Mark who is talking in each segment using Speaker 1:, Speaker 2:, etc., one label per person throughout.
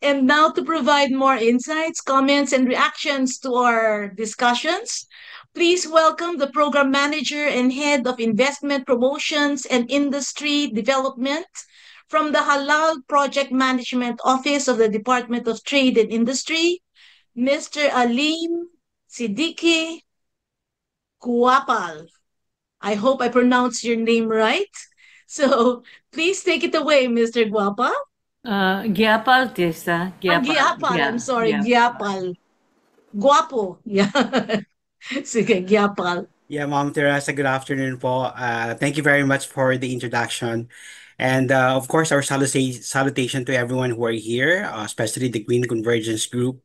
Speaker 1: And now to provide more insights, comments, and reactions to our discussions, please welcome the Program Manager and Head of Investment Promotions and Industry Development from the Halal Project Management Office of the Department of Trade and Industry, Mr. Alim Siddiqui Kuapal. I hope I pronounced your name right. So please take it away, Mr. Guapa.
Speaker 2: Gyapal, Tessa. Gyapal.
Speaker 1: Giapal. I'm
Speaker 2: Yeah,
Speaker 1: sorry,
Speaker 2: Gyapal.
Speaker 1: Giapal. Guapo. Yeah. Sige, Giapal.
Speaker 3: Yeah, Mom Teresa, good afternoon po. Thank you very much for the introduction. And of course, our salutation to everyone who are here, especially the Green Convergence Group.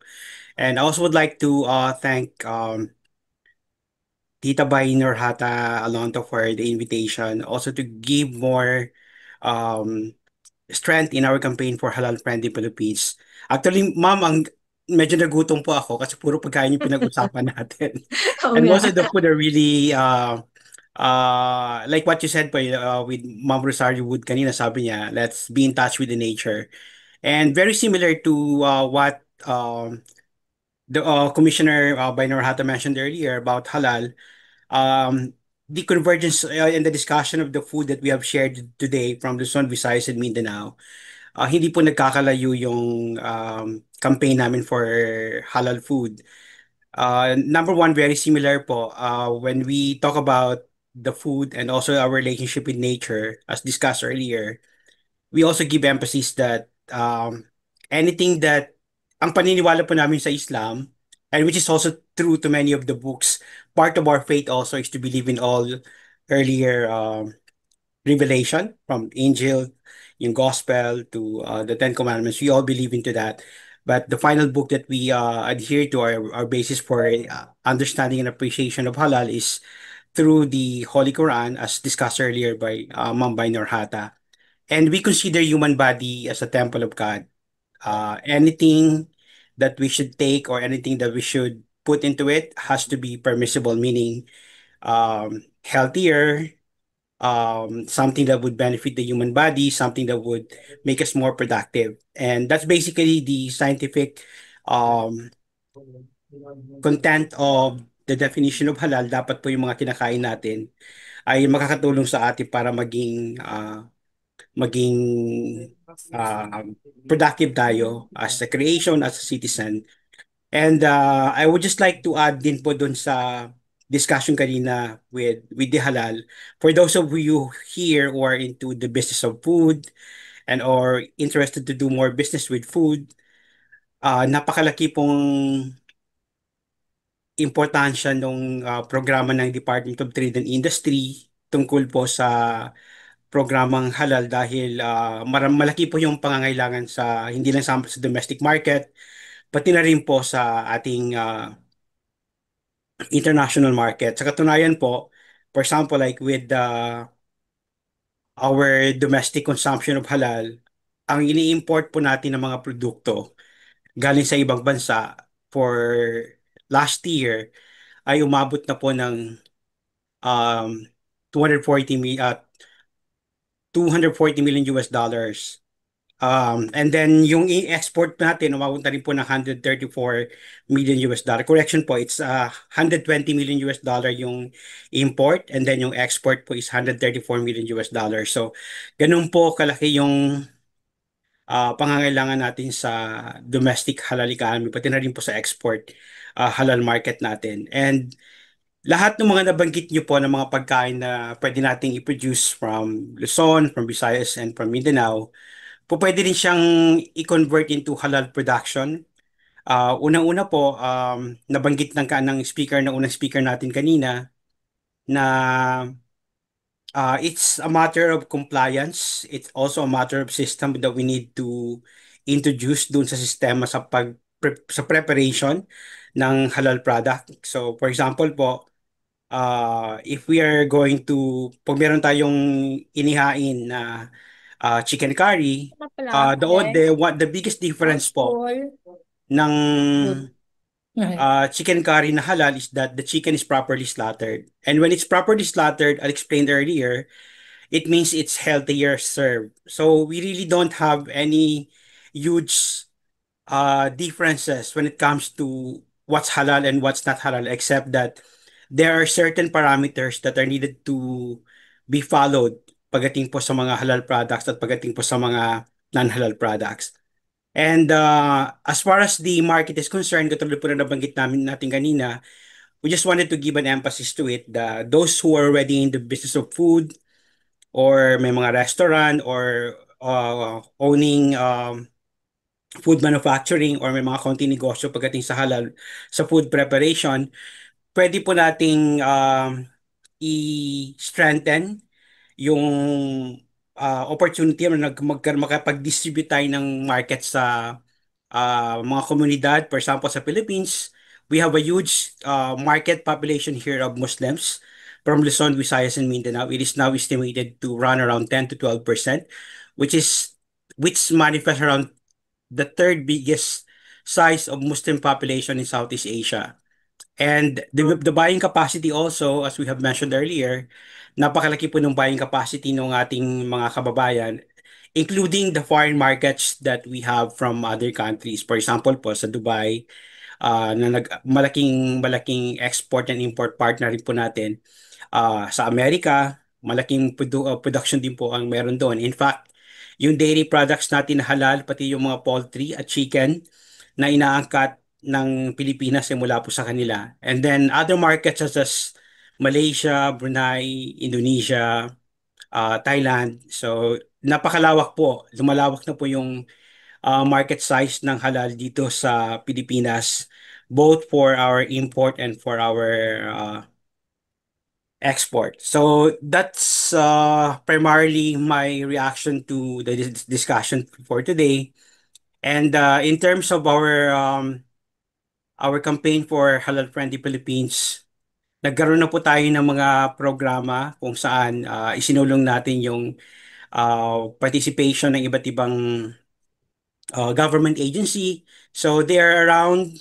Speaker 3: And I also would like to thank Tita Bay Norhata Alonto for the invitation, also to give more um, strength in our campaign for Halal Friendly Philippines. Actually, Ma'am, medyo nagutom po ako kasi puro pagkain yung pinag-usapan natin.
Speaker 1: Oo
Speaker 3: And
Speaker 1: nga.
Speaker 3: most of the food are really like what you said po with Ma'am Rosario Wood kanina, sabi niya, let's be in touch with the nature. And very similar to what the Commissioner Bainor Hata mentioned earlier about halal, um, the convergence and the discussion of the food that we have shared today from Luzon, Visayas, and Mindanao, hindi po nagkakalayo yung campaign namin for halal food. Number one, very similar po. When we talk about the food and also our relationship with nature, as discussed earlier, we also give emphasis that anything that ang paniniwala po namin sa Islam, and which is also true to many of the books, part of our faith also is to believe in all earlier revelation from angel, yung gospel to the Ten Commandments. We all believe into that. But the final book that we adhere to, our basis for understanding and appreciation of halal is through the Holy Quran, as discussed earlier by Ma'am Bainor Hata. And we consider human body as a temple of God. Anything that we should take or anything that we should put into it has to be permissible, meaning healthier, something that would benefit the human body, something that would make us more productive. And that's basically the scientific um, content of the definition of halal. Dapat po yung mga kinakain natin ay makakatulong sa atin para maging uh, productive tayo as a creation, as a citizen. And I would just like to add din po dun sa discussion kanina with the halal. For those of you here who are into the business of food and or interested to do more business with food, napakalaki pong importansya nung programa ng Department of Trade and Industry tungkol po sa programang halal dahil malaki po yung pangangailangan sa hindi lang sa domestic market, pati na rin po sa ating international market. Sa katunayan po, for example, like with our domestic consumption of halal, ang ini-import po natin ng mga produkto galing sa ibang bansa for last year ay umabot na po ng um, 240 mi- uh, 240 million US dollars. And then yung i-export natin, umabot na rin po ng 134 million US dollar. Correction po, it's 120 million US dollar yung import and then yung export po is 134 million US dollar. So, ganun po kalaki yung pangangailangan natin sa domestic halal economy, pati na rin po sa export halal market natin. And lahat ng mga nabanggit niyo po ng mga pagkain na pwede nating i-produce from Luzon, from Visayas, and from Mindanao, po pwede rin siyang i-convert into halal production. Unang-una po, nabanggit ng unang speaker natin kanina na it's a matter of compliance. It's also a matter of system that we need to introduce dun sa sistema sa preparation ng halal product. So, for example po, if we are going to, pag meron tayong inihain na chicken curry, the biggest difference po ng chicken curry na halal is that the chicken is properly slaughtered. And when it's properly slaughtered, I explained earlier, it means it's healthier served. So we really don't have any huge differences when it comes to what's halal and what's not halal, except that there are certain parameters that are needed to be followed pagdating po sa mga halal products at pagdating po sa mga non-halal products. And as far as the market is concerned, katulad po na nabanggit natin kanina, we just wanted to give an emphasis to it. Those who are already in the business of food or may mga restaurant or owning food manufacturing or may mga konting negosyo pagdating sa halal, sa food preparation, pwede po nating i-strengthen yung opportunity na makapag-distribute tayo ng market sa mga komunidad. For example, sa Philippines, we have a huge market population here of Muslims from Luzon, Visayas, and Mindanao. It is now estimated to run around 10 to 12%, which manifests around the third biggest size of Muslim population in Southeast Asia. And the buying capacity also, as we have mentioned earlier, napakalaki po ng buying capacity ng ating mga kababayan, including the foreign markets that we have from other countries. For example po, sa Dubai, malaking export and import partner rin po natin. Sa Amerika, malaking production din po ang meron doon. In fact, yung dairy products natin na halal, pati yung mga poultry at chicken na inaangkat ng Pilipinas ay mula po sa kanila. And then other markets such as Malaysia, Brunei, Indonesia, Thailand. So napakalawak po. Lumalawak na po yung market size ng halal dito sa Pilipinas, both for our import and for our export. So that's primarily my reaction to the discussion for today. And in terms of our campaign for Halal Friendly Philippines, nagkaroon na po tayo ng mga programa kung saan isinulong natin yung participation ng iba't ibang government agency. So there are around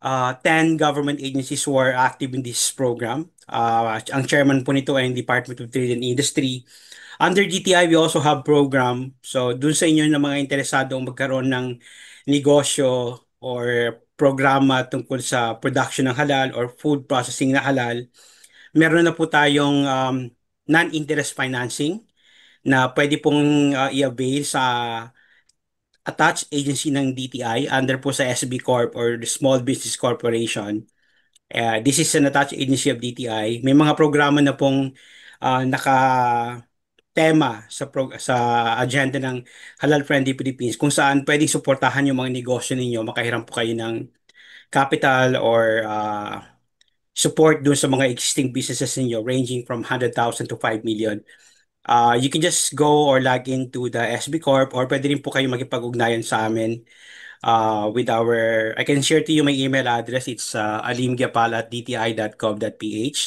Speaker 3: 10 government agencies who are active in this program. Ang chairman po nito ay ang Department of Trade and Industry. Under DTI, we also have program. So dun sa inyo na mga interesadong magkaroon ng negosyo or programa tungkol sa production ng halal or food processing na halal, meron na po tayong non-interest financing na pwede pong i-avail sa attached agency ng DTI under po sa SB Corp or the Small Business Corporation. This is an attached agency of DTI. May mga programa na pong naka-tema sa agenda ng Halal Friendly Philippines kung saan pwedeng suportahan yung mga negosyo ninyo, makahiram po kayo ng capital or support dun sa mga existing businesses ninyo ranging from 100,000 to 5 million. You can just go or log into the SB Corp or pwede rin po kayo magipag-ugnayan sa amin with I can share to you my email address. It's alimgyapal@dti.gov.ph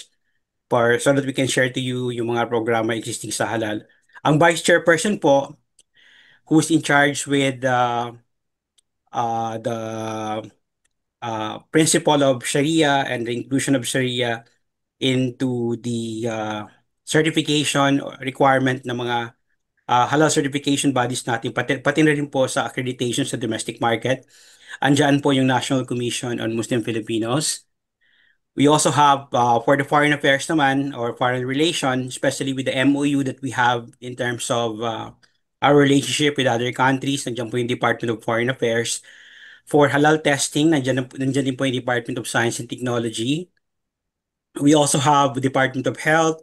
Speaker 3: so that we can share to you yung mga programa existing sa halal. Ang vice chairperson po, who's in charge with the principle of Sharia and the inclusion of Sharia into the certification requirement ng mga halal certification bodies natin, pati na rin po sa accreditation sa domestic market. Andyan po yung National Commission on Muslim Filipinos. We also have for the foreign affairs naman or foreign relations, especially with the MOU that we have in terms of our relationship with other countries. Nandiyan po yung Department of Foreign Affairs. For halal testing, nandiyan din po yung Department of Science and Technology. We also have the Department of Health,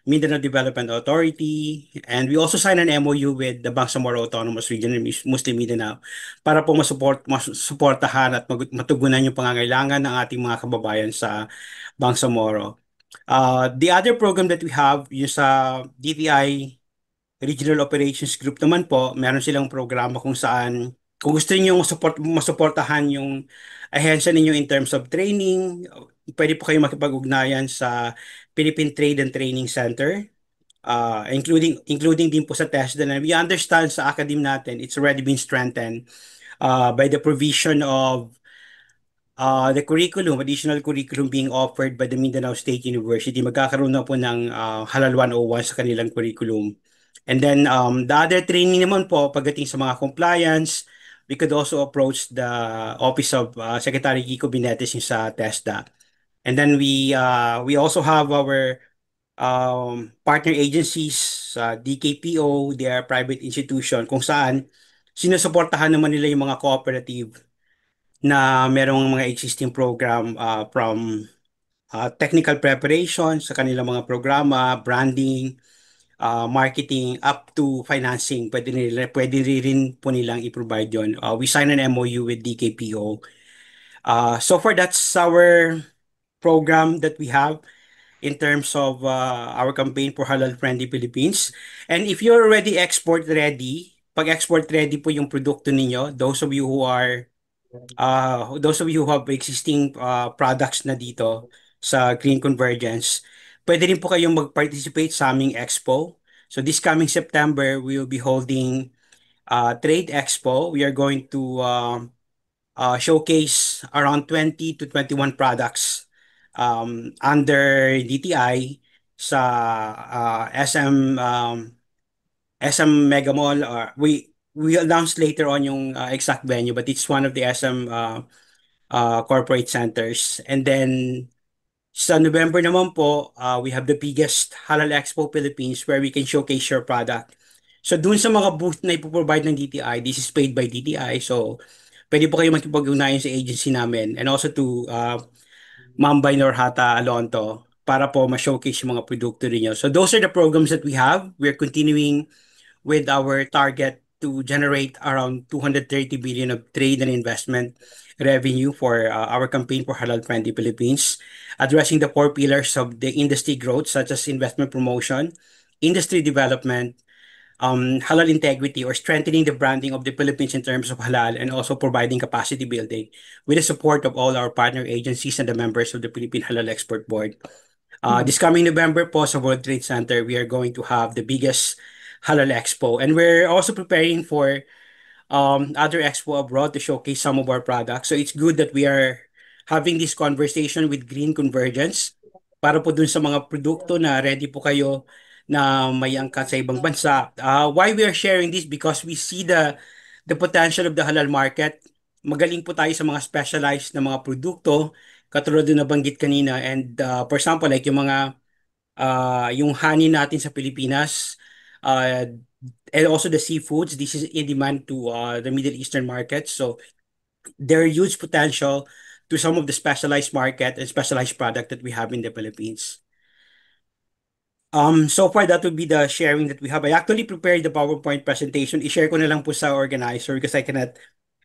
Speaker 3: Mindanao Development Authority, and we also signed an MOU with the Bangsamoro Autonomous Region in Muslim Mindanao para po masuportahan at matugunan yung pangangailangan ng ating mga kababayan sa Bangsamoro. The other program that we have, yung sa DTI Regional Operations Group naman po, meron silang programa kung saan kung gusto niyo masuportahan yung ahensya ninyo in terms of training, pwede po kayo makipag-ugnayan sa Philippine Trade and Training Center, including din po sa TESDA. And we understand sa academe natin, it's already been strengthened by the provision of the additional curriculum being offered by the Mindanao State University. Magkakaroon na po ng Halal 101 sa kanilang curriculum. And then the other training naman po pagdating sa mga compliance, we could also approach the office of Secretary Kiko Binetes yung sa TESDA. And then we also have our partner agencies sa DKPO, they are private institution kung saan sinusuportahan naman nila yung mga cooperative na merong mga existing program from technical preparation sa kanilang mga programa, branding, marketing, up to financing. Pwede rin po nilang i-provide yun. We sign an MOU with DKPO. So far, that's our program that we have in terms of our campaign for Halal Friendly Philippines. And if you're already export ready, pag export ready po yung produkto ninyo, those of you who have existing products na dito sa Green Convergence, pwede rin po kayong mag-participate sa aming expo. So this coming September, we will be holding Trade Expo. We are going to showcase around 20 to 21 products under DTI sa SM Mega Mall. We announce later on yung exact venue, but it's one of the SM corporate centers. And then sa November naman po, we have the biggest Halal Expo Philippines where we can showcase your product. So dun sa mga booth na ipoprovide ng DTI, this is paid by DTI. So pwede po kayo makipag-ugnayan sa agency namin and also to Ma'am Bainor Hata Alonto para po ma-showcase yung mga produkto niyo. So those are the programs that we have. We're continuing with our target to generate around 230 billion of trade and investment revenue for our campaign for Halal Friendly Philippines, addressing the four pillars of the industry growth such as investment promotion, industry development, halal integrity, or strengthening the branding of the Philippines in terms of halal, and also providing capacity building with the support of all our partner agencies and the members of the Philippine Halal Export Board. This coming November po sa World Trade Center, we are going to have the biggest Halal Expo. And we're also preparing for other expo abroad to showcase some of our products. So it's good that we are having this conversation with Green Convergence para po dun sa mga produkto na ready po kayo na may angkat sa ibang bansa. Why we are sharing this? Because we see the potential of the halal market. Magaling po tayo sa mga specialized na mga produkto, katulad na nabanggit kanina. And for example, like yung honey natin sa Pilipinas, uh, and also the seafoods, this is in demand to the Middle Eastern markets. So there are huge potential to some of the specialized market and specialized product that we have in the Philippines. So far, that would be the sharing that we have. I actually prepared the PowerPoint presentation. I-share ko na lang po sa organizer because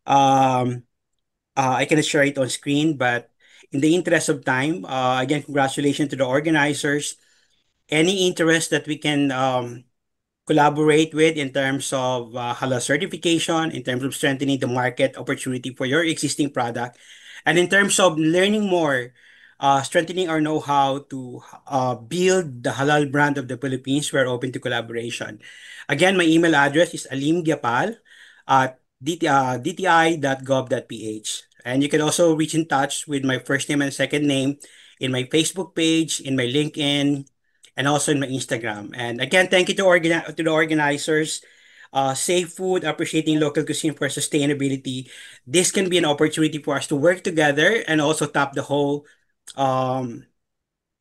Speaker 3: um, I cannot share it on screen. But in the interest of time, again, congratulations to the organizers. Any interest that we can collaborate with in terms of halal certification, in terms of strengthening the market opportunity for your existing product, and in terms of learning more, strengthening our know-how to build the halal brand of the Philippines, we're open to collaboration. Again, my email address is alimgyapal at dti.gov.ph. And you can also reach in touch with my first name and second name in my Facebook page, in my LinkedIn, and also in my Instagram. And again, thank you to the organizers. Safe food, appreciating local cuisine for sustainability. This can be an opportunity for us to work together and also tap the whole um,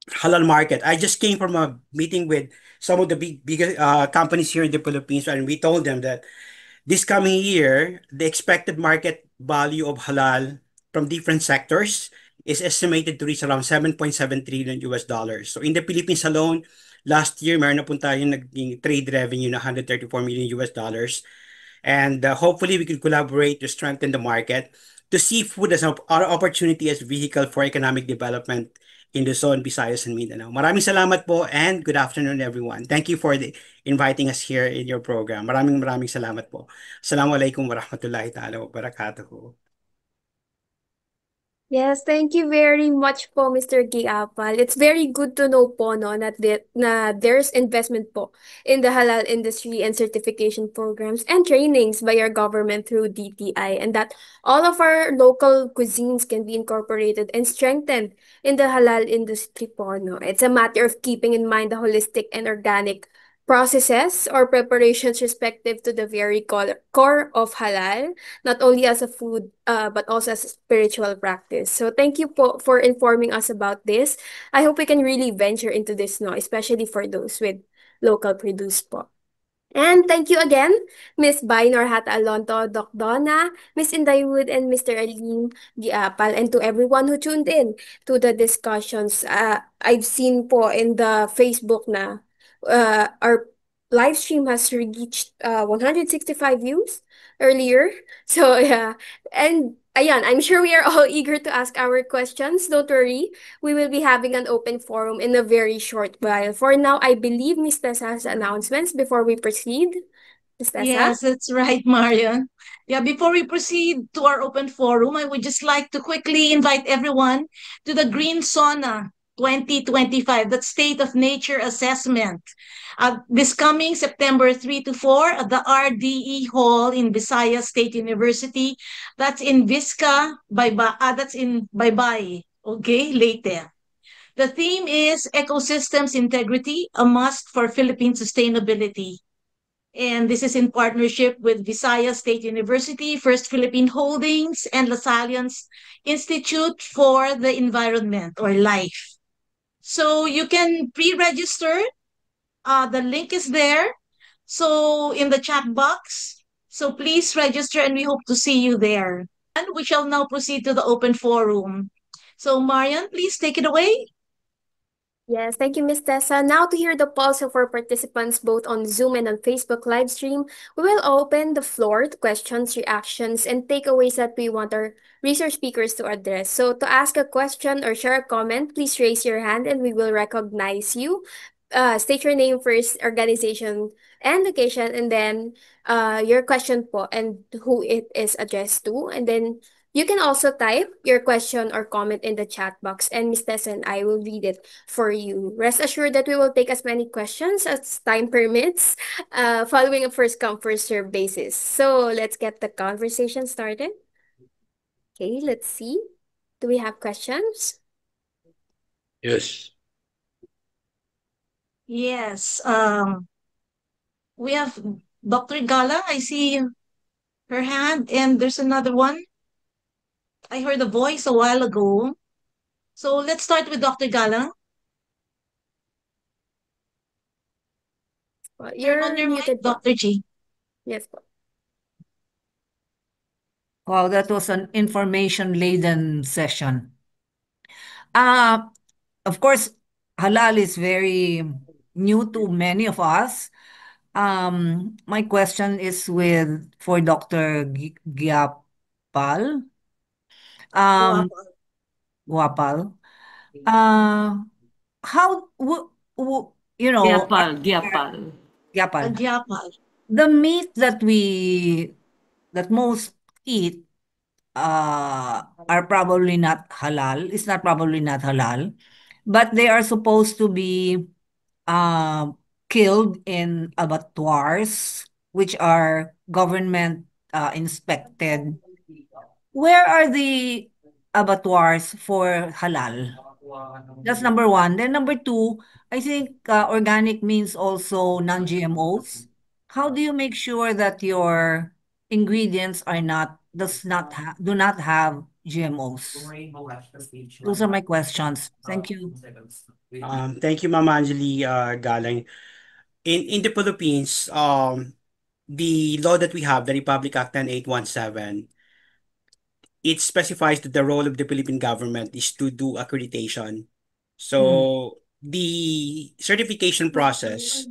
Speaker 3: halal market. I just came from a meeting with some of the big companies here in the Philippines, and we told them that this coming year, the expected market value of halal from different sectors is estimated to reach around 7.7 trillion US dollars. So in the Philippines alone, last year, meron na po tayong naging trade revenue na 134 million US dollars. And hopefully, we can collaborate to strengthen the market, to see food as an opportunity as vehicle for economic development in Luzon, Visayas, and Mindanao. Maraming salamat po and good afternoon, everyone. Thank you for inviting us here in your program. Maraming salamat po. Assalamualaikum warahmatullahi ta'ala wabarakatuh.
Speaker 4: Yes, thank you very much po, Mr. Giapal. It's very good to know po no, na there's investment po in the halal industry and certification programs and trainings by our government through DTI, and that all of our local cuisines can be incorporated and strengthened in the halal industry po. No? It's a matter of keeping in mind the holistic and organic processes or preparations respective to the very core of halal, not only as a food, but also as a spiritual practice. So thank you for informing us about this. I hope we can really venture into this now, especially for those with local produce po. And thank you again, Miss Bainor Hata Alonto, Doc Donna, Miss Indaywood, and Mr. Aline Giapal, and to everyone who tuned in to the discussions. I've seen po in the Facebook na our live stream has reached 165 views earlier. So yeah, and ayan, I'm sure we are all eager to ask our questions. Don't worry, we will be having an open forum in a very short while. For now, I believe Miss Tessa has announcements before we proceed. Miss Tessa?
Speaker 1: Yes, that's right, Marian. Yeah, before we proceed to our open forum, I would just like to quickly invite everyone to the Green Sauna 2025, that State of Nature Assessment. This coming September 3 to 4 at the RDE Hall in Visayas State University. That's in Visca, that's in Baybay, okay, Leyte. The theme is Ecosystems Integrity, a Must for Philippine Sustainability. And this is in partnership with Visayas State University, First Philippine Holdings, and Lasalliance Institute for the Environment or LIFE. So you can pre-register. The link is there. So in the chat box. So please register and we hope to see you there. And we shall now proceed to the open forum. So Marian, please take it away.
Speaker 4: Yes, thank you, Miss Tessa. Now to hear the pulse of our participants both on Zoom and on Facebook live stream, we will open the floor to questions, reactions, and takeaways that we want our research speakers to address. So to ask a question or share a comment, please raise your hand and we will recognize you. State your name first, organization and location, and then your question po and who it is addressed to. And then you can also type your question or comment in the chat box, and Miss Tessa and I will read it for you. Rest assured that we will take as many questions as time permits, following a first come, first serve basis. So let's get the conversation started. Okay, let's see. Do we have questions?
Speaker 5: Yes.
Speaker 1: Yes. We have Dr. Gala. I see her hand, and there's another one. I heard a voice a while ago. So let's start with Dr. Gala.
Speaker 4: Well,
Speaker 1: Turn
Speaker 4: you're
Speaker 1: on your mic,
Speaker 4: muted po.
Speaker 1: Dr. G.
Speaker 4: Yes po.
Speaker 2: Wow, that was an information-laden session. Of course, halal is very new to many of us. My question is for Dr. Giapal. Um,
Speaker 1: Guapa.
Speaker 2: Guapal. Uh, how you know,
Speaker 3: Diapal.
Speaker 2: Giapal,
Speaker 1: Agyapal.
Speaker 2: the meat that most eat are probably not halal. It's not probably not halal, but they are supposed to be uh, killed in abattoirs, which are government inspected. Where are the abattoirs for halal? That's number one. Then number two, I think organic means also non-GMOs. How do you make sure that your ingredients do not have GMOs? Those are my questions. Thank you.
Speaker 3: Thank you, Mama Anjali Galang. In the Philippines, the law that we have, the Republic Act 10817, it specifies that the role of the Philippine government is to do accreditation. So the certification process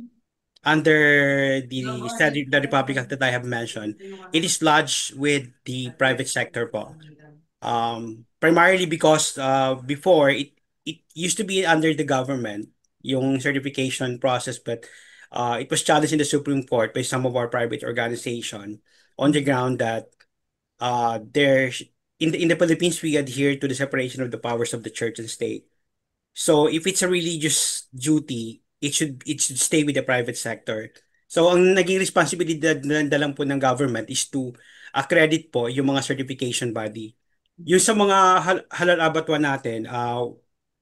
Speaker 3: under the Republic Act that I have mentioned, it is lodged with the private sector po. Primarily because before it used to be under the government, yung certification process, but it was challenged in the Supreme Court by some of our private organization on the ground that there's in the Philippines we adhere to the separation of the powers of the church and state. So if it's a religious duty, it should stay with the private sector. So ang naging responsibilidad na lang po ng government is to accredit po yung mga certification body. Yung sa mga halal abattoir natin,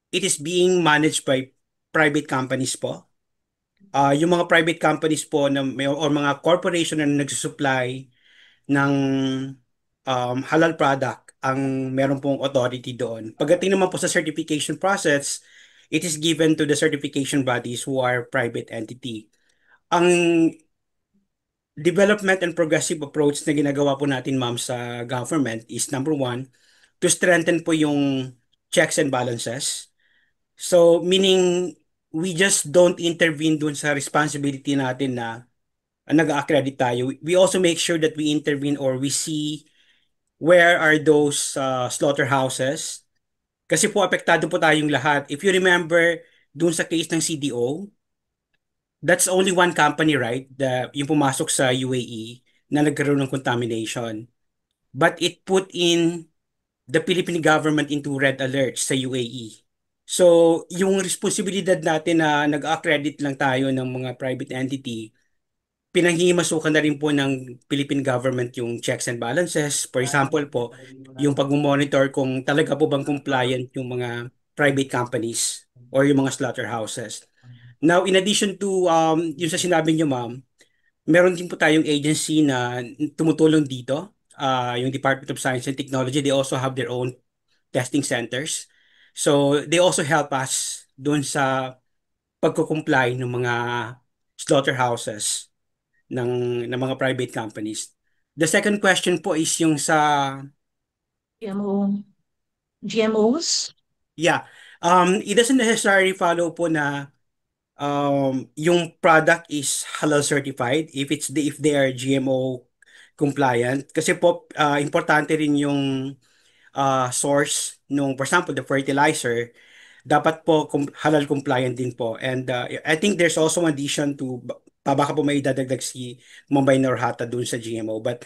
Speaker 3: it is being managed by private companies po. yung mga private companies po na or mga corporation na nagsusupply ng halal product ang meron pong authority doon. Pagdating naman po sa certification process, it is given to the certification bodies who are private entity. Ang development and progressive approach na ginagawa po natin, ma'am, sa government is number one, to strengthen po yung checks and balances. So, meaning, we just don't intervene dun sa responsibility natin na nag-accredit tayo. We also make sure that we intervene or we see where are those slaughterhouses. Kasi po, apektado po tayong lahat. If you remember, dun sa case ng CDO, that's only one company, right? Yung pumasok sa UAE na nagkaroon ng contamination. But it put in the Philippine government into red alert sa UAE. So, yung responsibilidad natin na nag-accredit lang tayo ng mga private entity, pinanghihimasukan na rin po ng Philippine government yung checks and balances. For example po, yung pag-monitor kung talaga po bang compliant yung mga private companies or yung mga slaughterhouses. Now, in addition to yung sa sinabi niyo, ma'am, meron din po tayong agency na tumutulong dito. Yung Department of Science and Technology, they also have their own testing centers. So, they also help us doon sa pagko-comply ng mga slaughterhouses ng mga private companies. The second question po is yung sa
Speaker 1: GMOs?
Speaker 3: Yeah. It doesn't necessarily follow po na yung product is halal certified if they are GMO compliant. Kasi po importante rin yung source nung, for example, the fertilizer, dapat po halal compliant din po. And I think there's also an addition to, baka po may dadagdag si Mambay Norhata dun sa GMO. But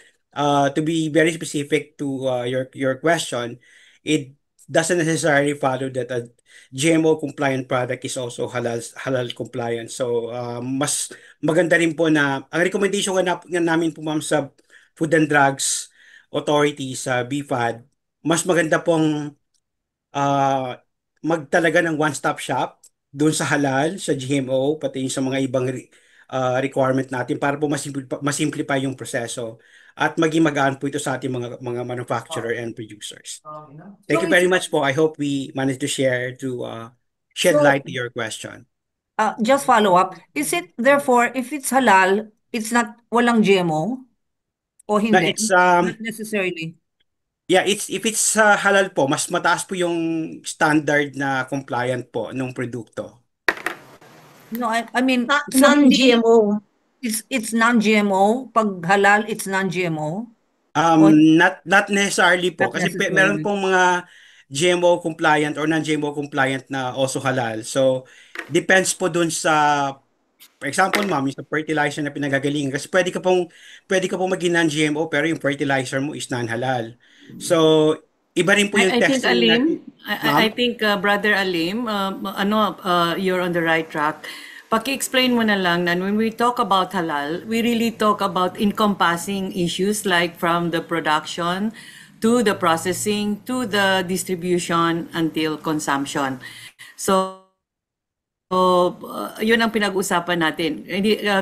Speaker 3: to be very specific to your question, it doesn't necessarily follow that a GMO compliant product is also halal compliant. So mas maganda rin po na ang recommendation nga namin po, ma'am, sa Food and Drugs Authority sa BFAD, mas maganda pong magtalaga ng one-stop shop doon sa halal, sa GMO, pati sa mga ibang requirement natin para po masimplify yung proseso at maging magaan po ito sa ating mga manufacturer and producers. Thank you very much po. I hope we managed to share to shed light to your question.
Speaker 2: Just follow up. Is it therefore, if it's halal, it's not walang GMO? O hindi?
Speaker 3: It's
Speaker 2: Not necessarily.
Speaker 3: yeah, if it's halal po, mas mataas po yung standard na compliant po ng produkto.
Speaker 2: No, I mean,
Speaker 1: Non-GMO.
Speaker 2: It's non-GMO. Pag halal, it's non-GMO.
Speaker 3: Not necessarily po.
Speaker 2: Not
Speaker 3: Kasi
Speaker 2: necessarily.
Speaker 3: meron pong mga GMO compliant or non-GMO compliant na also halal. So, depends po dun sa, for example, ma'am, yung sa fertilizer na pinagagalingan. Kasi pwede ka pong maging non-GMO pero yung fertilizer mo is non-halal. So, iba rin po yung
Speaker 6: I think
Speaker 3: testing
Speaker 6: Alim,
Speaker 3: natin.
Speaker 6: I think Brother Alim, you're on the right track. Paki-explain mo na lang na when we talk about halal, we really talk about encompassing issues like from the production to the processing to the distribution until consumption. So yun ang pinag-usapan natin.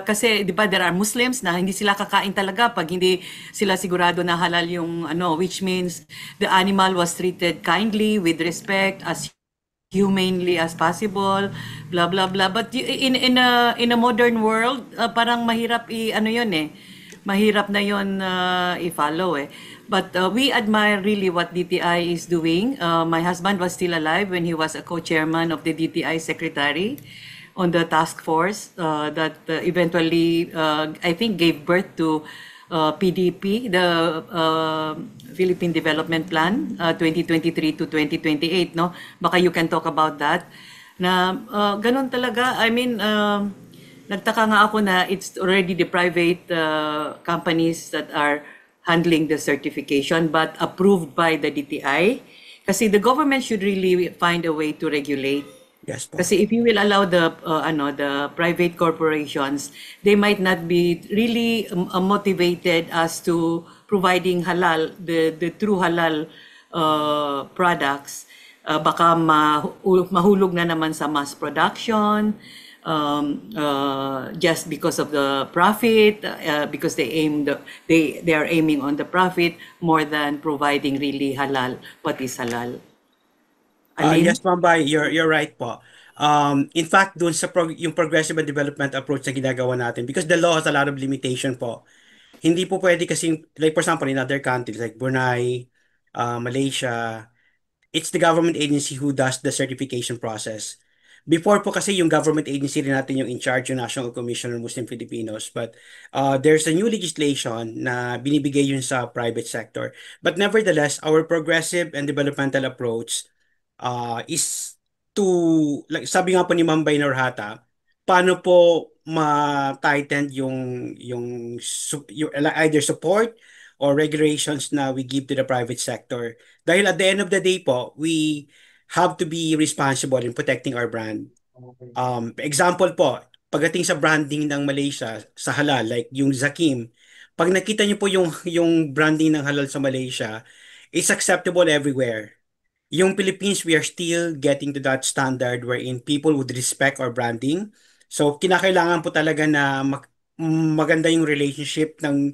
Speaker 6: Kasi 'di ba there are Muslims na hindi sila kakain talaga pag hindi sila sigurado na halal yung which means the animal was treated kindly, with respect, as humanely as possible, blah blah blah. But in a modern world, parang mahirap mahirap na yon i-follow eh. But we admire really what DTI is doing. My husband was still alive when he was a co-chairman of the DTI secretary on the task force that eventually, I think, gave birth to PDP, the Philippine Development Plan, 2023 to 2028, no? Baka you can talk about that. Na ganun talaga, I mean, nagtaka nga ako na it's already the private companies that are handling the certification but approved by the DTI. Kasi the government should really find a way to regulate.
Speaker 3: Yes po.
Speaker 6: Kasi if you will allow the private corporations, they might not be really motivated as to providing halal, the true halal products. Baka mahulog na naman sa mass production, just because of the profit, because they are aiming on the profit more than providing really halal. What is halal? Alin?
Speaker 3: Yes, Ma'am Bai, you're right po. In fact, doon sa yung progressive and development approach na ginagawa natin, because the law has a lot of limitation po. Hindi po pwede kasi, like for example, in other countries like Brunei, Malaysia, it's the government agency who does the certification process. Before po kasi yung government agency rin natin yung in charge, yung National Commission on Muslim Filipinos. But there's a new legislation na binibigay yun sa private sector. But nevertheless, our progressive and developmental approach is to, like sabi nga po ni Ma'am Bainor Hata, paano po ma-tighten yung either support or regulations na we give to the private sector. Dahil at the end of the day po, we have to be responsible in protecting our brand. Example po, pagdating sa branding ng Malaysia sa halal, like yung Zakim, pag nakita niyo po yung branding ng halal sa Malaysia, it's acceptable everywhere. Yung Philippines, we are still getting to that standard wherein people would respect our branding. So, kinakailangan po talaga na maganda yung relationship ng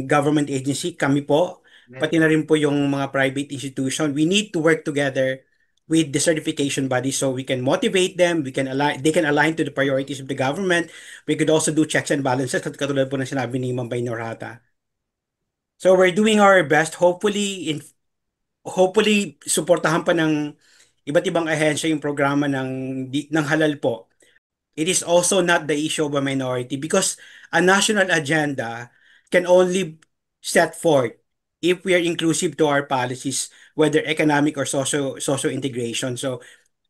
Speaker 3: government agency. Kami po, pati na rin po yung mga private institution. We need to work together with the certification body so we can motivate them, they can align to the priorities of the government. We could also do checks and balances, katulad po ng sinabi ni Ma'am Bainor Hata. So, we're doing our best. Hopefully, suportahan pa ng iba't ibang ahensya yung programa ng halal po. It is also not the issue of a minority because a national agenda can only set forth if we are inclusive to our policies, whether economic or social integration. So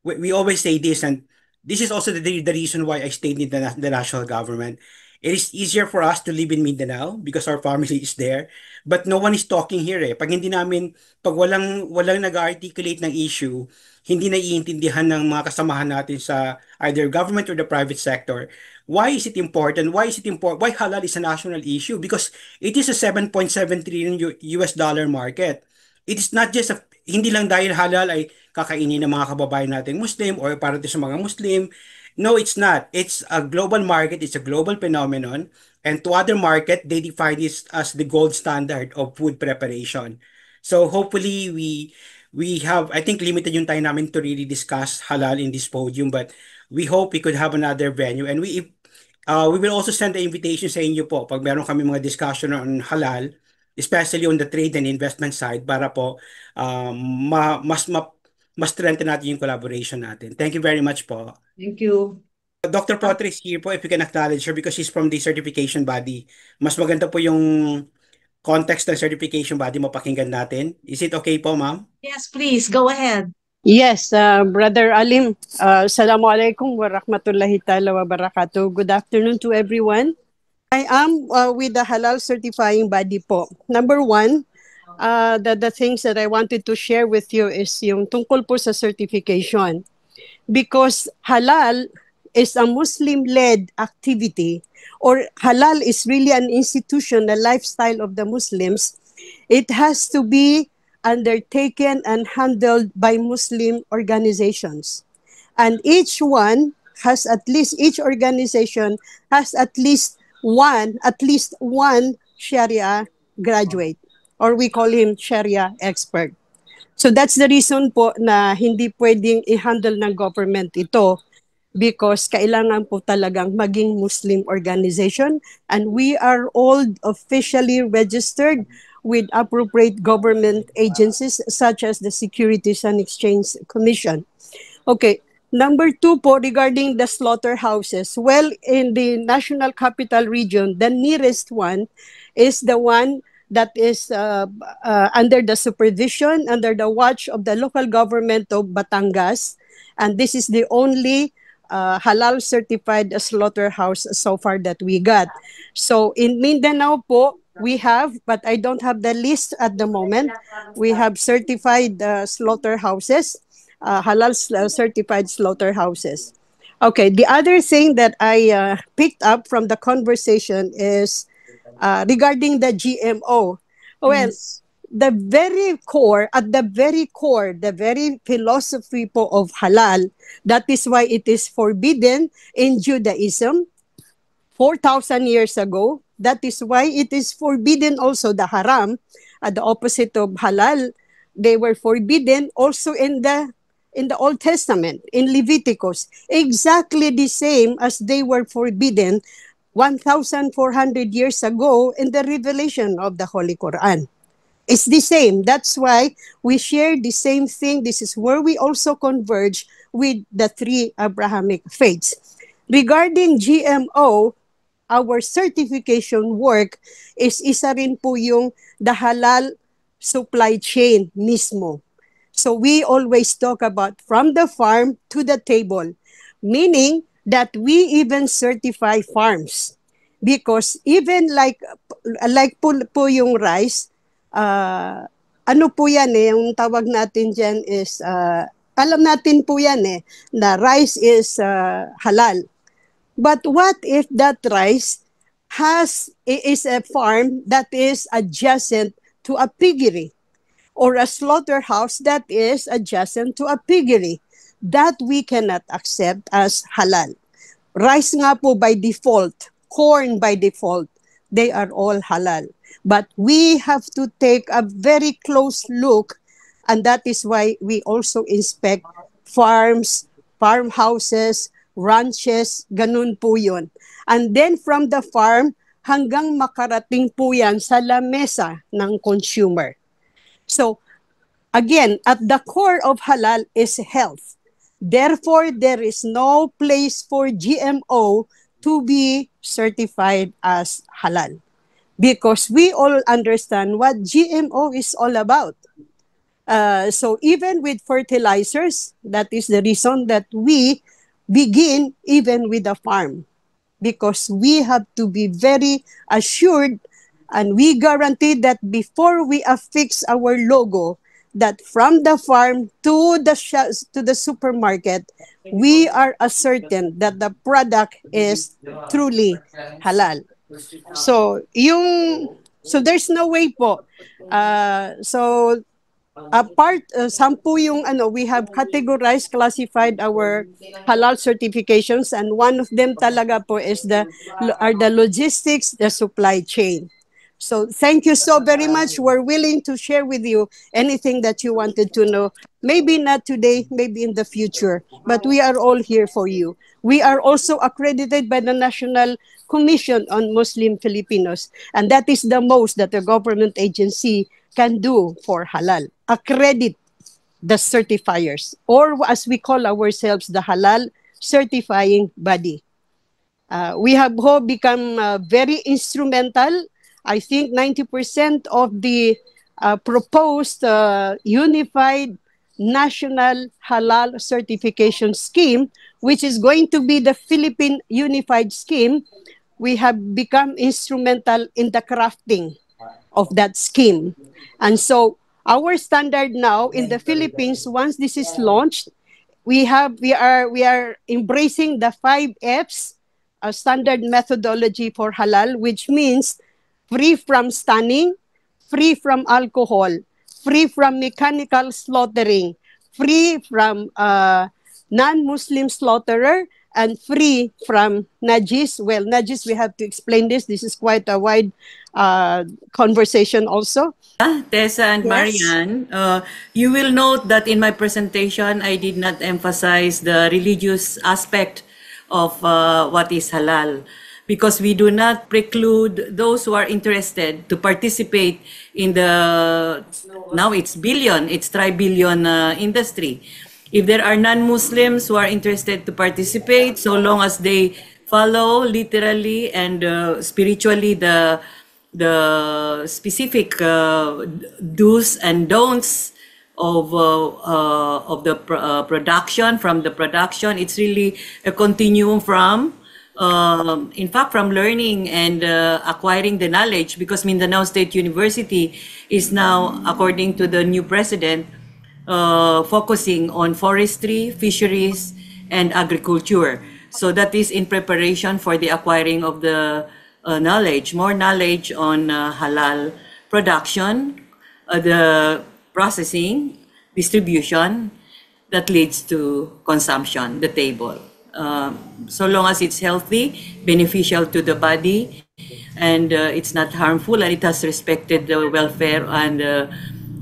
Speaker 3: we always say this, and this is also the reason why I stayed in the national government. It is easier for us to live in Mindanao because our family is there. But no one is talking here eh. Pag walang nag-articulate ng issue, hindi naiintindihan ng mga kasamahan natin sa either government or the private sector. Why is it important? Why halal is a national issue? Because it is a 7.7 trillion US dollar market. It is not just hindi lang dahil halal ay kakainin ng mga kababayan nating Muslim or para sa mga Muslim. No, it's not. It's a global market. It's a global phenomenon. And to other market, they define this as the gold standard of food preparation. So hopefully we have, I think limited yung time namin to really discuss halal in this podium, but we hope we could have another venue. And we will also send the invitation sa inyo po pag meron kami mga discussion on halal, especially on the trade and investment side para po mas strengthen natin yung collaboration natin. Thank you very much po.
Speaker 1: Thank you.
Speaker 3: Dr. Potter is here po if you can acknowledge her because she's from the certification body. Mas maganda po yung context ng certification body mapakinggan natin. Is it okay po, ma'am?
Speaker 1: Yes, please, go ahead.
Speaker 7: Yes, Brother Alim. Assalamualaikum warahmatullahi ta'ala wabarakatuh. Good afternoon to everyone. I am with the Halal certifying body po. Number one, the things that I wanted to share with you is yung tungkol po sa certification. Because halal is a Muslim-led activity, or halal is really an institution, a lifestyle of the Muslims. It has to be undertaken and handled by Muslim organizations. And each organization has at least one Sharia graduate, or we call him Sharia expert. So that's the reason po na hindi pwedeng i-handle ng government ito because kailangan po talagang maging Muslim organization, and we are all officially registered with appropriate government agencies such as the Securities and Exchange Commission. Okay, number two po regarding the slaughterhouses. Well, in the National Capital Region, the nearest one is the one that is under the supervision, under the watch of the local government of Batangas. And this is the only halal certified slaughterhouse so far that we got. So in Mindanao po, we have, but I don't have the list at the moment. We have certified slaughterhouses, halal certified slaughterhouses. Okay, the other thing that I picked up from the conversation is regarding the GMO. Well,
Speaker 1: Yes.
Speaker 7: the very core, the very philosophy po of halal, that is why it is forbidden in Judaism 4,000 years ago. That is why it is forbidden also the haram, the opposite of halal. They were forbidden also in the Old Testament, in Leviticus, exactly the same as they were forbidden 1,400 years ago in the revelation of the Holy Quran. It's the same. That's why we share the same thing. This is where we also converge with the three Abrahamic faiths. Regarding GMO, our certification work is isa rin po yung the halal supply chain mismo. So we always talk about from the farm to the table, meaning that we even certify farms. Because even like po yung rice, ano po yan yung tawag natin dyan is, alam natin po yan na rice is halal. But what if that rice is a farm that is adjacent to a piggery or a slaughterhouse that is adjacent to a piggery? That we cannot accept as halal. Rice nga po by default, corn by default, they are all halal. But we have to take a very close look, and that is why we also inspect farms, farmhouses, ranches, ganun po yun. And then from the farm, hanggang makarating po yan sa lamesa ng consumer. So, again, at the core of halal is health. Therefore, there is no place for GMO to be certified as halal. Because we all understand what GMO is all about. So even with fertilizers, that is the reason that we begin even with the farm. Because we have to be very assured and we guarantee that before we affix our logo, that from the farm to the supermarket, we are certain that the product is truly halal. So there's no way po. Sampu yung we have categorized, classified our halal certifications, and one of them talaga po is the logistics, the supply chain. So thank you so very much. We're willing to share with you anything that you wanted to know. Maybe not today, maybe in the future, but we are all here for you. We are also accredited by the National Commission on Muslim Filipinos, and that is the most that a government agency can do for halal. Accredit the certifiers, or as we call ourselves, the halal certifying body. We have become very instrumental. I think 90% of the proposed unified national halal certification scheme, which is going to be the Philippine Unified Scheme, we have become instrumental in the crafting of that scheme. And so our standard now in the Philippines, once this is launched, we are embracing the 5 Fs, a standard methodology for halal, which means free from stunning, free from alcohol, free from mechanical slaughtering, free from non-Muslim slaughterer, and free from najis. Well, najis, we have to explain this. This is quite a wide conversation also.
Speaker 6: Tessa and
Speaker 7: Yes.
Speaker 6: Marian, you will note that in my presentation, I did not emphasize the religious aspect of what is halal, because we do not preclude those who are interested to participate in the, now it's tri-billion industry. If there are non-Muslims who are interested to participate, so long as they follow literally and spiritually the specific do's and don'ts of the production, from the production, it's really a continuum from, in fact, from learning and acquiring the knowledge, because Mindanao State University is now, according to the new president, focusing on forestry, fisheries, and agriculture. So that is in preparation for the acquiring of the knowledge, more knowledge on halal production, the processing, distribution, that leads to consumption, the table. So long as it's healthy, beneficial to the body, and it's not harmful, and it has respected the welfare and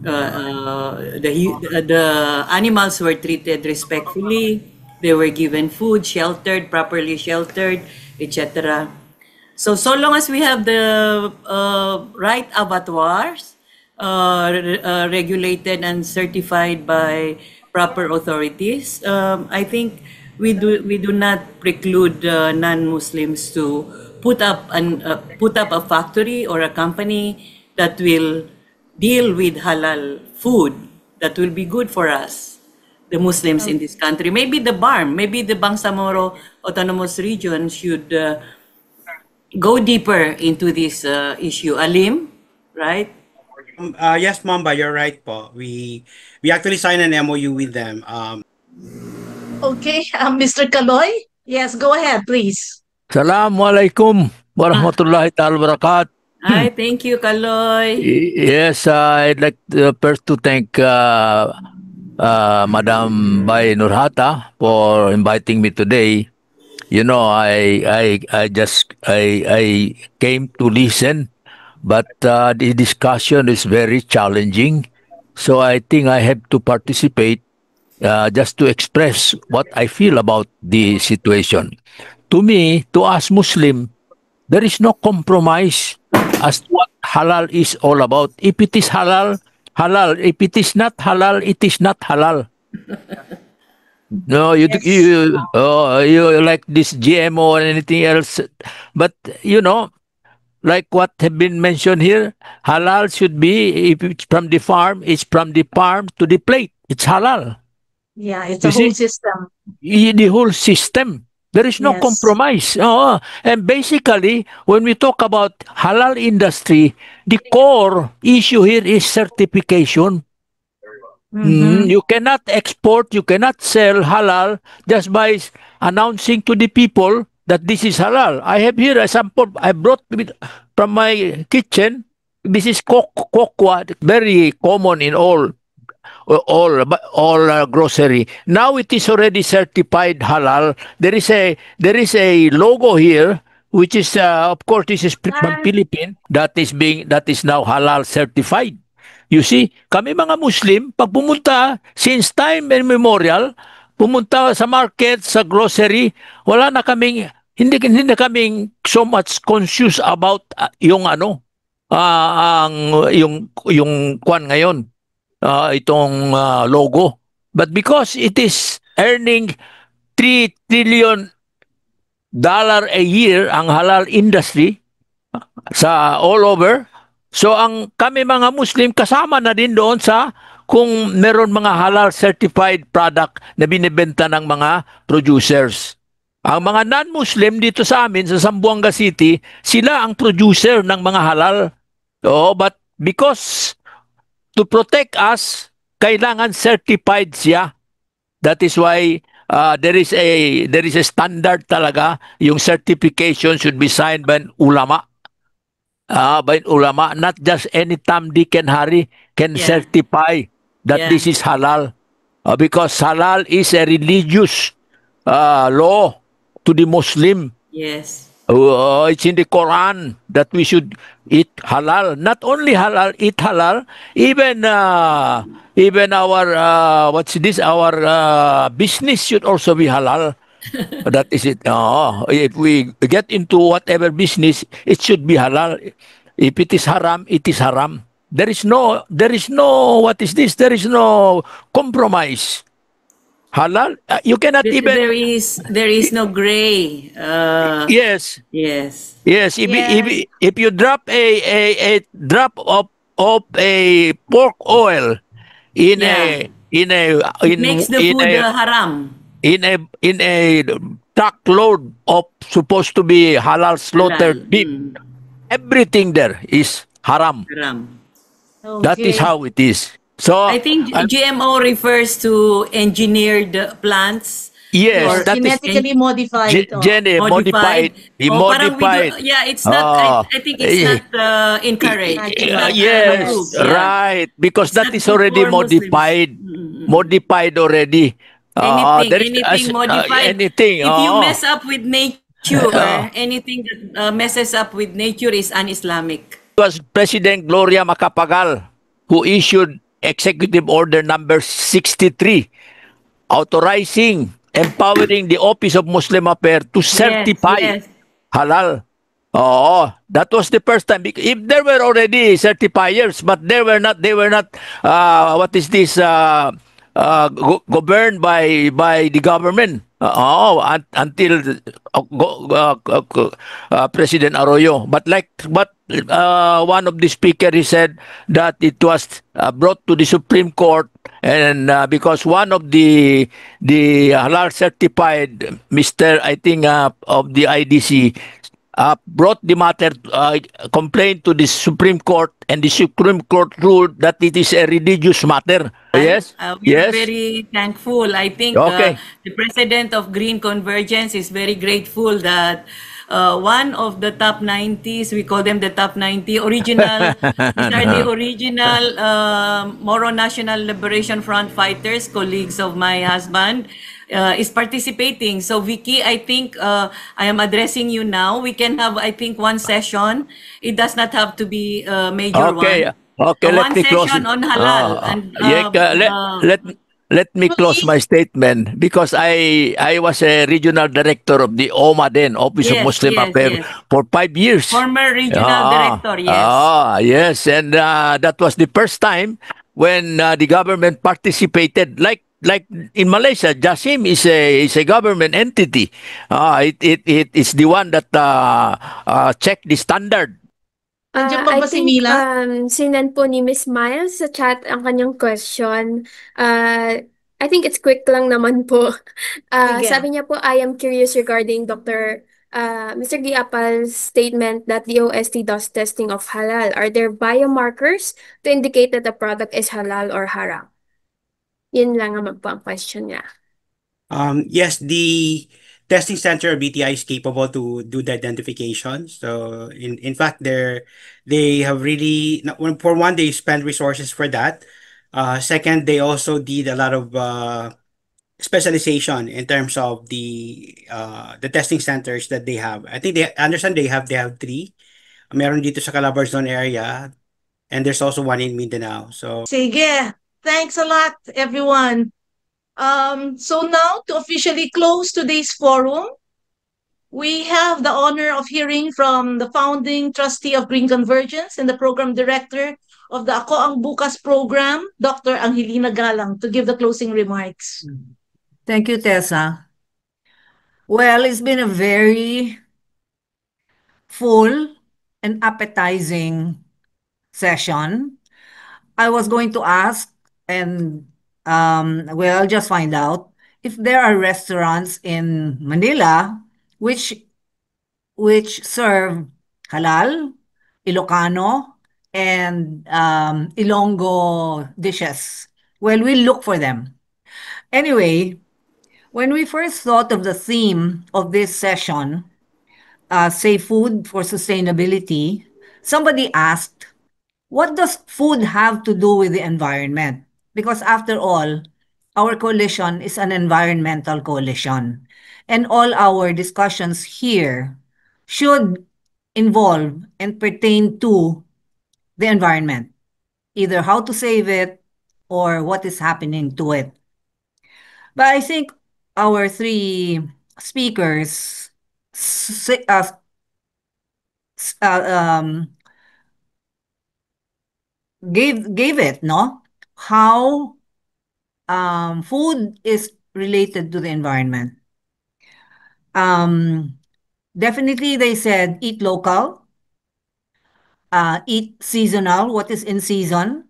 Speaker 6: the animals were treated respectfully. They were given food, sheltered, properly sheltered, etc. So long as we have the right abattoirs, regulated and certified by proper authorities, I think we do not preclude non-Muslims to put up a factory or a company that will deal with halal food that will be good for us, the Muslims in this country. Maybe the BARM, maybe the Bangsamoro Autonomous Region should go deeper into this issue. Alim, right?
Speaker 3: Yes, Mamba, you're right po. We actually signed an MOU with them.
Speaker 1: Okay, Mr. Kaloy? Yes, go ahead, please.
Speaker 5: Assalamualaikum warahmatullahi ta'ala wabarakatuh.
Speaker 6: Hi, thank you, Kaloy.
Speaker 5: Yes, I'd like first to thank Madam Bay Nurhata for inviting me today. You know, I came to listen, but the discussion is very challenging. So I think I have to participate just to express what I feel about the situation. To me, to us Muslim, there is no compromise as to what halal is all about. If it is halal, halal. If it is not halal, it is not halal. No, you like this GMO or anything else. But, you know, like what have been mentioned here, halal should be, if it's from the farm, it's from the farm to the plate. It's halal.
Speaker 1: Yeah, it's a whole system.
Speaker 5: The whole system. There is no compromise. And basically, when we talk about halal industry, the core issue here is certification. You cannot export, you cannot sell halal just by announcing to the people that this is halal. I have here a sample I brought from my kitchen. This is cocoa, very common in all grocery. Now it is already certified halal. There is a logo here, which is of course this is from Philippines that is now halal certified. You see, kami mga Muslim, pag pumunta, since time immemorial, pumunta sa market, sa grocery, hindi na kaming so much conscious about yung kwan ngayon, itong logo. But because it is earning $3 trillion a year ang halal industry sa all over, so kami mga Muslim kasama na din doon sa kung meron mga halal certified product na binibenta ng mga producers. Ang mga non-Muslim dito sa amin sa Zamboanga City, sila ang producer ng mga halal. But because to protect us, kailangan certified siya. That is why there is a standard talaga. Yung certification should be signed by an ulama. Not just any Tom, Dick, and Harry can certify that this is halal. Because halal is a religious law to the Muslim.
Speaker 6: Yes.
Speaker 5: It's in the Quran that we should eat halal. Not only halal, eat halal. Even our our business should also be halal. That is it. If we get into whatever business, it should be halal. If it is haram, it is haram. There is no what is this? There is no compromise. Halal, you cannot even.
Speaker 6: There is no gray.
Speaker 5: Yes. If you drop a drop of a pork oil it
Speaker 6: makes the food haram.
Speaker 5: In a truckload of supposed to be halal slaughtered beef, everything there is haram.
Speaker 1: Okay.
Speaker 5: That is how it is. So
Speaker 6: I think GMO refers to engineered plants
Speaker 5: Yes,
Speaker 1: Or
Speaker 6: Yes.
Speaker 5: that is
Speaker 1: genetically modified.
Speaker 5: Jenny
Speaker 6: Modified.
Speaker 5: modified. He
Speaker 6: Oh, parang we do,
Speaker 5: modified.
Speaker 6: yeah, it's not,
Speaker 5: Oh,
Speaker 6: I think it's not encouraged. It's
Speaker 1: Natural.
Speaker 6: not
Speaker 5: yes,
Speaker 6: approved. Yeah.
Speaker 5: right. Because
Speaker 6: It's
Speaker 5: that
Speaker 6: not
Speaker 5: is
Speaker 6: good
Speaker 5: already
Speaker 6: for Muslims.
Speaker 5: modified.
Speaker 6: Mm-mm.
Speaker 5: Modified already.
Speaker 6: Anything,
Speaker 5: There is
Speaker 6: anything modified.
Speaker 5: anything.
Speaker 6: If you mess up with nature,
Speaker 5: Uh,
Speaker 6: anything that messes up with nature is un-Islamic.
Speaker 5: was President Gloria Macapagal who issued Executive Order number 63 authorizing, empowering the Office of Muslim Affairs to
Speaker 6: Yes,
Speaker 5: certify
Speaker 6: yes.
Speaker 5: halal. Oh, that was the first time. If there were already certifiers, but they were not, what is this, governed by the government. Until President Arroyo. But one of the speaker, he said that it was brought to the Supreme Court, and because one of the halal certified Mr. I think of the IDC brought the matter, complaint to the Supreme Court, and the Supreme Court ruled that it is a religious matter. Yes,
Speaker 6: We are
Speaker 5: yes.
Speaker 6: very thankful. I think
Speaker 5: Okay.
Speaker 6: the president of Green Convergence is very grateful that one of the top 90s, we call them the top 90 original, these are the original Moro National Liberation Front fighters, colleagues of my husband, is participating. So Vicky, I think I am addressing you now. We can have, I think, one session. It does not have to be a major
Speaker 5: Okay.
Speaker 6: one.
Speaker 5: Okay, let
Speaker 6: One
Speaker 5: me close
Speaker 6: session
Speaker 5: it.
Speaker 6: on halal and
Speaker 5: Yeah, let me close my statement because I was a regional director of the OMA then, Office of
Speaker 6: Yes,
Speaker 5: Muslim
Speaker 6: yes,
Speaker 5: Affairs,
Speaker 6: yes.
Speaker 5: for 5 years.
Speaker 6: Former regional director, yes.
Speaker 5: Yes, and that was the first time when the government participated. Like in Malaysia, Jasim is a government entity. It is the one that check the standard.
Speaker 1: Nandiyan pa
Speaker 4: I
Speaker 1: ba si
Speaker 4: think
Speaker 1: Mila?
Speaker 4: sinend po ni Miss Miles sa chat ang kanyang question. I think it's quick lang naman po.
Speaker 1: Sige.
Speaker 4: Sabi niya po, I am curious regarding Mr. Giapal's statement that the OST does testing of halal. Are there biomarkers to indicate that the product is halal or haram? Yun lang naman po ang question niya.
Speaker 3: Yes, the testing center of BTI is capable to do the identification. So in fact, they have really for one, they spend resources for that. Second, they also did a lot of specialization in terms of the testing centers that they have. I think I understand they have three. Meron dito sa Calabarzon area, and there's also one in Mindanao. So
Speaker 1: Sige. Thanks a lot, everyone. So now, to officially close today's forum, we have the honor of hearing from the founding trustee of Green Convergence and the program director of the Ako Ang Bukas program, Dr. Angelina Galang, to give the closing remarks.
Speaker 2: Thank you, Tessa. Well, it's been a very full and appetizing session. I was going to ask, and well, I'll just find out if there are restaurants in Manila which serve halal, Ilocano, and Ilonggo dishes. Well, we'll look for them. Anyway, when we first thought of the theme of this session, Safe Food for Sustainability, somebody asked, what does food have to do with the environment? Because after all, our coalition is an environmental coalition. And all our discussions here should involve and pertain to the environment, either how to save it or what is happening to it. But I think our three speakers gave it, no? How food is related to the environment. Definitely, they said eat local, eat seasonal, what is in season.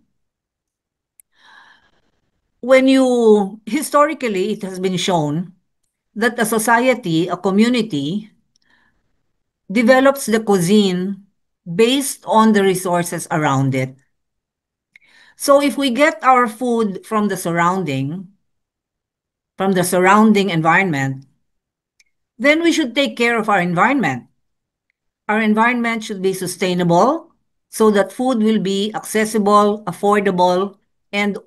Speaker 2: Historically, it has been shown that a society, a community, develops the cuisine based on the resources around it. So if we get our food from the from the surrounding environment, then we should take care of our environment. Our environment should be sustainable so that food will be accessible, affordable, and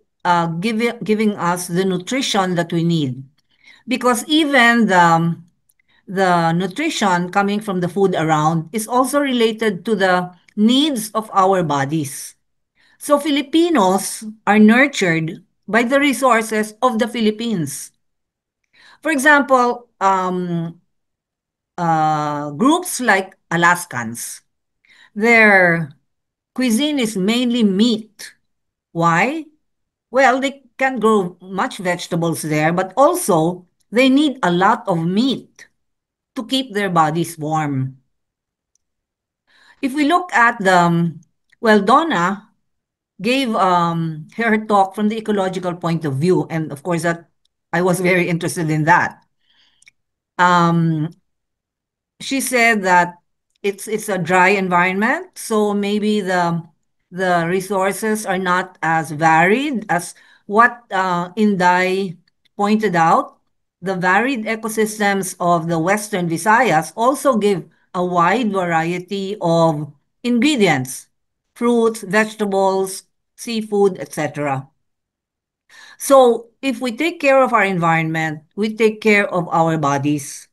Speaker 2: giving us the nutrition that we need. Because even the nutrition coming from the food around is also related to the needs of our bodies. So Filipinos are nurtured by the resources of the Philippines. For example, groups like Alaskans, their cuisine is mainly meat. Why? Well, they can grow much vegetables there, but also they need a lot of meat to keep their bodies warm. If we look at well, Donna gave her talk from the ecological point of view, and of course that I was very interested in that. Um, she said that it's a dry environment, so maybe the resources are not as varied as what Inday pointed out. The varied ecosystems of the Western Visayas also give a wide variety of ingredients, fruits, vegetables, seafood, etc. So if we take care of our environment, we take care of our bodies.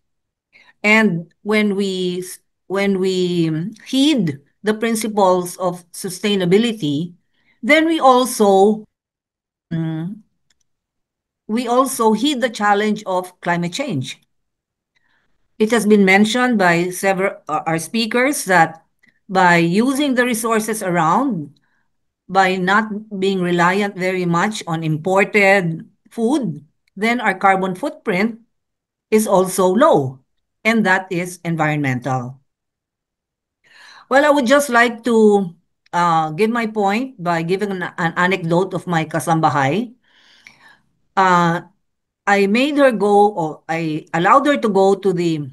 Speaker 2: And when we heed the principles of sustainability, then we also heed the challenge of climate change. It has been mentioned by several our speakers that by using the resources around, by not being reliant very much on imported food, then our carbon footprint is also low, and that is environmental. Well, I would just like to give my point by giving an anecdote of my kasambahay. Uh, I made her go, or I allowed her to go to the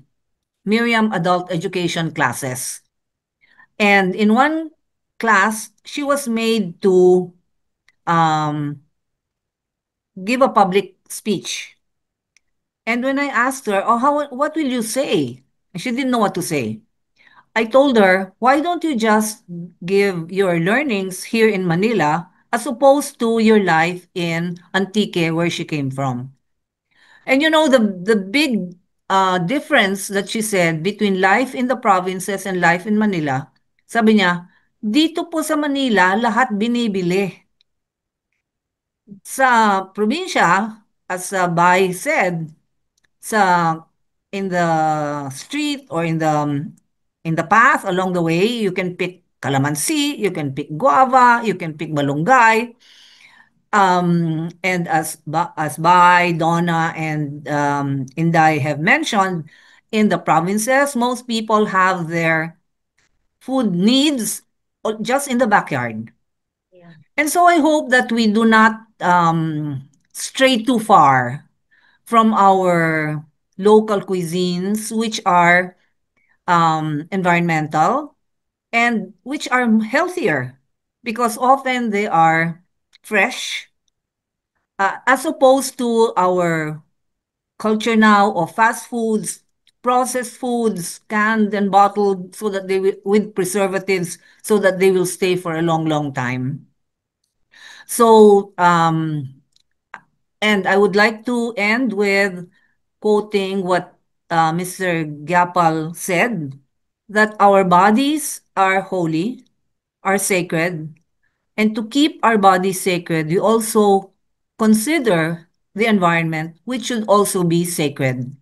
Speaker 2: Miriam adult education classes. And in one class, she was made to um, give a public speech. And when I asked her, "Oh, what will you say?" She didn't know what to say. I told her, "Why don't you just give your learnings here in Manila as opposed to your life in Antique, where she came from?" And you know, the big difference that she said between life in the provinces and life in Manila, sabi niya, dito po sa Manila, lahat binibili. Sa probinsya, as Bai said, sa in the street or in the path along the way, you can pick calamansi, you can pick guava, you can pick malunggay. And as Bai, Donna, and Inday have mentioned, in the provinces, most people have their food needs just in the backyard.
Speaker 1: Yeah.
Speaker 2: And so I hope that we do not stray too far from our local cuisines, which are environmental and which are healthier because often they are fresh, as opposed to our culture now of fast foods, processed foods, canned and bottled, so that they will, with preservatives, so that they will stay for a long, long time. So, and I would like to end with quoting what Mr. Gyapal said, that our bodies are holy, are sacred, and to keep our bodies sacred, we also consider the environment, which should also be sacred.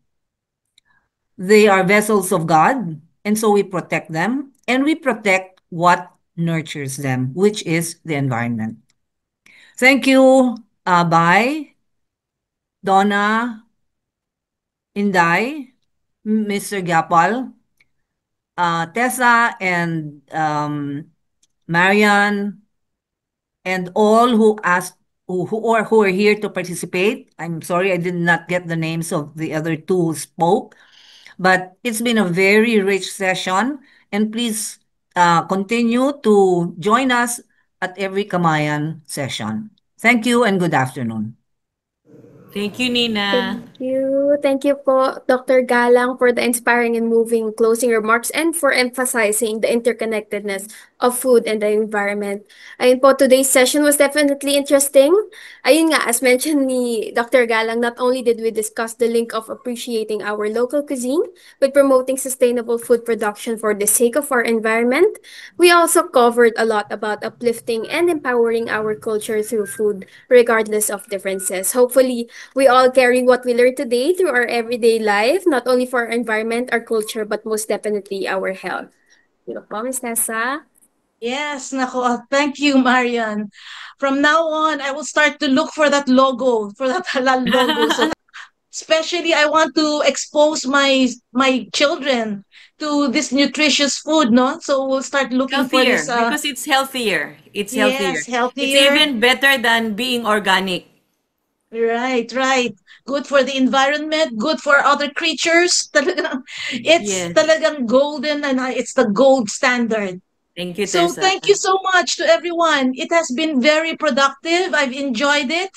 Speaker 2: They are vessels of God, and so we protect them, and we protect what nurtures them, which is the environment. Thank you, Bai, Donna, Inday, Mr. Gyapal, Tessa, and Marian, and all who asked who are here to participate. I'm sorry I did not get the names of the other two who spoke, but it's been a very rich session, and please continue to join us at every Kamayan session. Thank you and good afternoon.
Speaker 6: Thank you, Nina.
Speaker 4: Thank you. Thank you po, Dr. Galang, for the inspiring and moving closing remarks and for emphasizing the interconnectedness of food and the environment. Ayun po, today's session was definitely interesting. Ayun nga, as mentioned ni Dr. Galang, not only did we discuss the link of appreciating our local cuisine, but promoting sustainable food production for the sake of our environment, we also covered a lot about uplifting and empowering our culture through food, regardless of differences. Hopefully, we all carry what we learned today through our everyday life, not only for our environment, our culture, but most definitely our health. Yun po, Ms. Nessa.
Speaker 1: Yes, nako. Thank you, Marian. From now on, I will start to look for that logo, for that halal logo. So especially I want to expose my children to this nutritious food, no? So we'll start looking for
Speaker 6: Healthier,
Speaker 1: this
Speaker 6: because it's healthier. It's healthier.
Speaker 1: yes,
Speaker 6: It's
Speaker 1: healthier.
Speaker 6: even better than being organic.
Speaker 1: Right, right. Good for the environment, good for other creatures. Talagang, it's
Speaker 6: Yes.
Speaker 1: talagang golden and it's the gold standard.
Speaker 6: Thank you,
Speaker 1: So
Speaker 6: Tessa.
Speaker 1: thank you so much to everyone. It has been very productive. I've enjoyed it.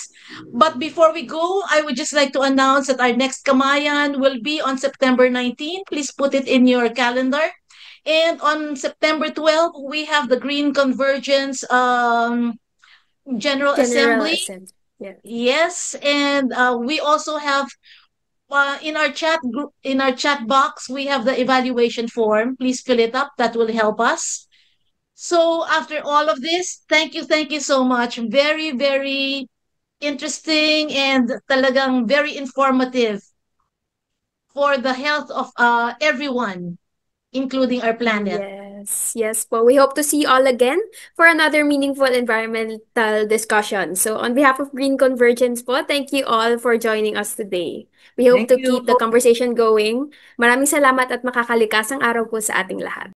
Speaker 1: But before we go, I would just like to announce that our next Kamayan will be on September 19. Please put it in your calendar. And on September 12, we have the Green Convergence General Assembly.
Speaker 4: Yeah.
Speaker 1: Yes, and we also have in our chat box, we have the evaluation form. Please fill it up. That will help us. So after all of this, thank you so much. Very, very interesting and talagang very informative for the health of everyone, including our planet.
Speaker 4: Yes po. We hope to see you all again for another meaningful environmental discussion. So on behalf of Green Convergence po, thank you all for joining us today. We hope
Speaker 2: Thank
Speaker 4: to keep the
Speaker 2: you.
Speaker 4: conversation going. Maraming salamat at makakalikasang araw po sa ating lahat.